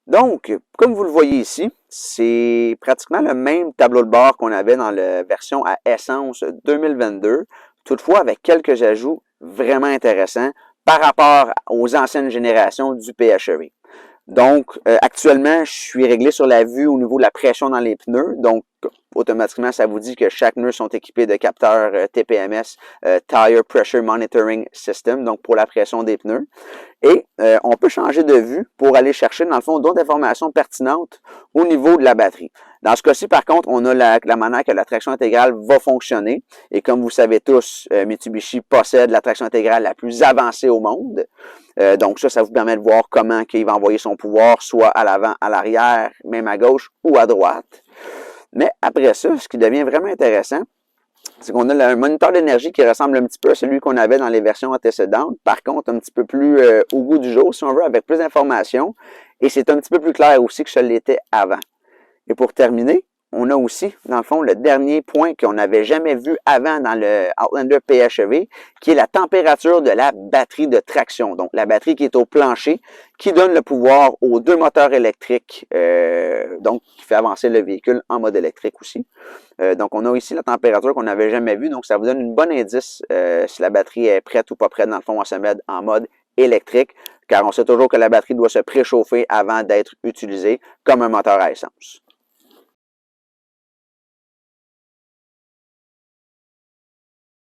Donc, comme vous le voyez ici, c'est pratiquement le même tableau de bord qu'on avait dans la version à essence 2022, toutefois avec quelques ajouts vraiment intéressants par rapport aux anciennes générations du PHEV. Donc, actuellement, je suis réglé sur la vue au niveau de la pression dans les pneus. Donc, automatiquement, ça vous dit que chaque pneu sont équipés de capteurs TPMS, Tire Pressure Monitoring System, donc pour la pression des pneus. Et on peut changer de vue pour aller chercher, dans le fond, d'autres informations pertinentes au niveau de la batterie. Dans ce cas-ci, par contre, on a la manière que la traction intégrale va fonctionner. Et comme vous savez tous, Mitsubishi possède la traction intégrale la plus avancée au monde. Donc ça vous permet de voir comment il va envoyer son pouvoir, soit à l'avant, à l'arrière, même à gauche ou à droite. Mais après ça, ce qui devient vraiment intéressant, c'est qu'on a un moniteur d'énergie qui ressemble un petit peu à celui qu'on avait dans les versions antécédentes. Par contre, un petit peu plus au goût du jour, si on veut, avec plus d'informations. Et c'est un petit peu plus clair aussi que ça l'était avant. Et pour terminer, on a aussi, dans le fond, le dernier point qu'on n'avait jamais vu avant dans le Outlander PHEV, qui est la température de la batterie de traction. Donc, la batterie qui est au plancher, qui donne le pouvoir aux deux moteurs électriques, donc qui fait avancer le véhicule en mode électrique aussi. Donc, on a ici la température qu'on n'avait jamais vue. Donc, ça vous donne une bonne indice si la batterie est prête ou pas prête, dans le fond, à se mettre en mode électrique, car on sait toujours que la batterie doit se préchauffer avant d'être utilisée comme un moteur à essence.